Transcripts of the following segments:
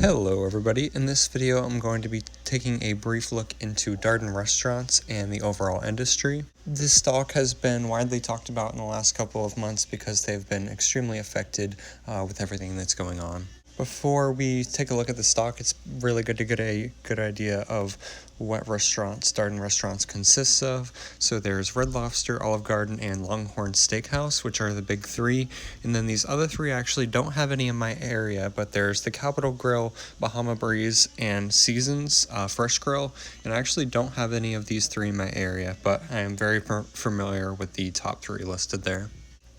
Hello everybody, in this video I'm going to be taking a brief look into Darden restaurants and the overall industry. This stock has been widely talked about in the last couple of months because they've been extremely affected with everything that's going on. Before we take a look at the stock, it's really good to get a good idea of what Darden restaurants consists of. So there's Red Lobster, Olive Garden, and Longhorn Steakhouse, which are the big three. And then these other three actually don't have any in my area, but there's the Capitol Grill, Bahama Breeze, and Seasons Fresh Grill. And I actually don't have any of these three in my area, but I am very familiar with the top three listed there.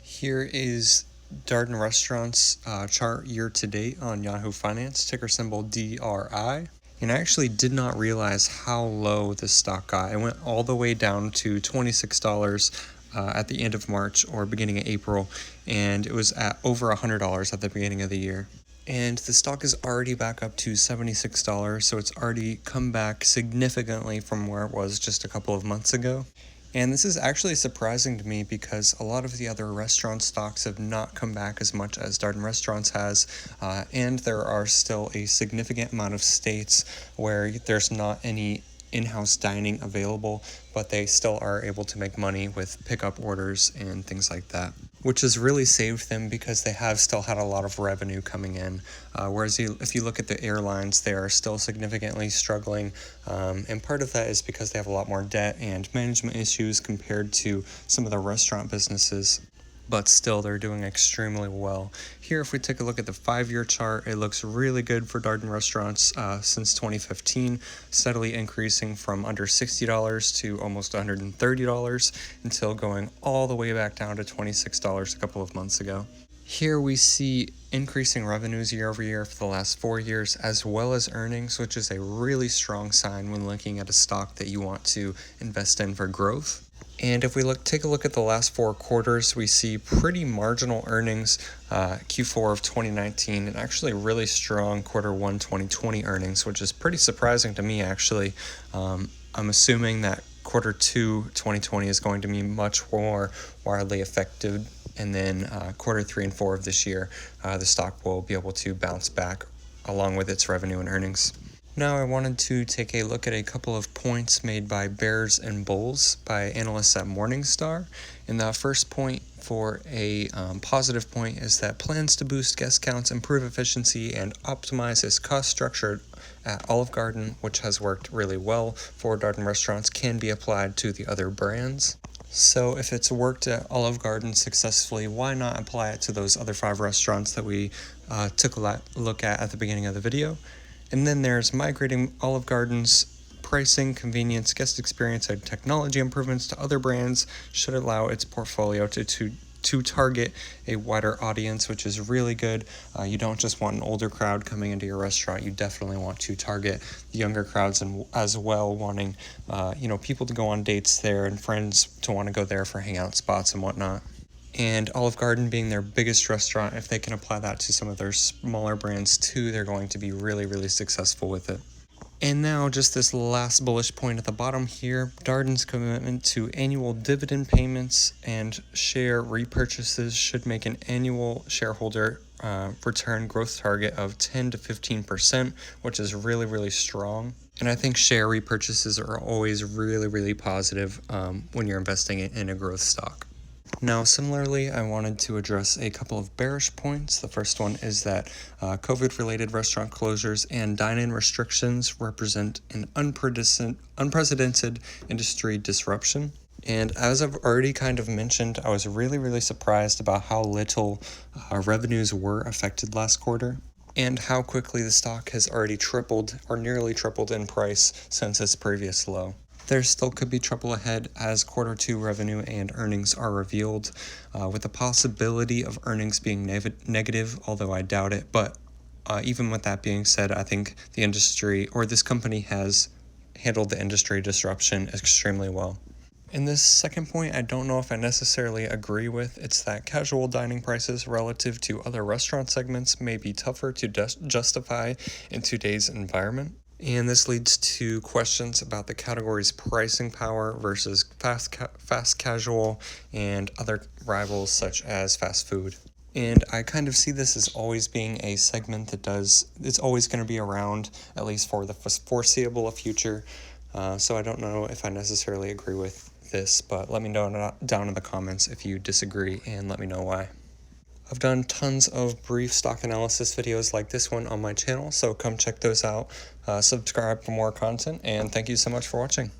Here is Darden Restaurants chart year to date on Yahoo Finance, ticker symbol DRI. And I actually did not realize how low this stock got. It went all the way down to $26 at the end of March or beginning of April, and it was at over $100 at the beginning of the year. And the stock is already back up to $76, so it's already come back significantly from where it was just a couple of months ago. And this is actually surprising to me because a lot of the other restaurant stocks have not come back as much as Darden Restaurants has, and there are still a significant amount of states where there's not any in-house dining available, but they still are able to make money with pickup orders and things like that, which has really saved them because they have still had a lot of revenue coming in. Whereas if you look at the airlines, they are still significantly struggling, and part of that is because they have a lot more debt and management issues compared to some of the restaurant businesses. But still, they're doing extremely well. Here, if we take a look at the 5-year chart, it looks really good for Darden Restaurants since 2015, steadily increasing from under $60 to almost $130 until going all the way back down to $26 a couple of months ago. Here we see increasing revenues year over year for the last 4 years, as well as earnings, which is a really strong sign when looking at a stock that you want to invest in for growth. And if we take a look at the last 4 quarters, we see pretty marginal earnings, Q4 of 2019, and actually really strong Q1 2020 earnings, which is pretty surprising to me, actually. I'm assuming that Q2 2020 is going to be much more widely affected, and then Q3 and 4 of this year, the stock will be able to bounce back along with its revenue and earnings. Now I wanted to take a look at a couple of points made by bears and bulls by analysts at Morningstar. And the first point for a positive point is that plans to boost guest counts, improve efficiency, and optimize its cost structure at Olive Garden, which has worked really well for Darden Restaurants, can be applied to the other brands. So if it's worked at Olive Garden successfully, why not apply it to those other 5 restaurants that we took a look at the beginning of the video? And then there's migrating Olive Garden's pricing, convenience, guest experience, and technology improvements to other brands should allow its portfolio to target a wider audience, which is really good. You don't just want an older crowd coming into your restaurant. You definitely want to target the younger crowds, and as well wanting people to go on dates there and friends to want to go there for hangout spots and whatnot. And Olive Garden being their biggest restaurant, if they can apply that to some of their smaller brands too, they're going to be really, really successful with it. And now just this last bullish point at the bottom here, Darden's commitment to annual dividend payments and share repurchases should make an annual shareholder return growth target of 10 to 15%, which is really, really strong. And I think share repurchases are always really, really positive when you're investing in a growth stock. Now, similarly, I wanted to address a couple of bearish points. The first one is that COVID-related restaurant closures and dine-in restrictions represent an unprecedented industry disruption. And as I've already kind of mentioned, I was really, really surprised about how little revenues were affected last quarter, and how quickly the stock has already tripled or nearly tripled in price since its previous low. There still could be trouble ahead as Q2 revenue and earnings are revealed, with the possibility of earnings being negative, although I doubt it. But even with that being said, I think the industry, or this company, has handled the industry disruption extremely well. And this second point, I don't know if I necessarily agree with. It's that casual dining prices relative to other restaurant segments may be tougher to justify in today's environment. And this leads to questions about the category's pricing power versus fast casual and other rivals such as fast food. And I kind of see this as always being a segment that it's always going to be around, at least for the foreseeable future. So I don't know if I necessarily agree with this, but let me know down in the comments if you disagree and let me know why. I've done tons of brief stock analysis videos like this one on my channel, so come check those out. Subscribe for more content, and thank you so much for watching.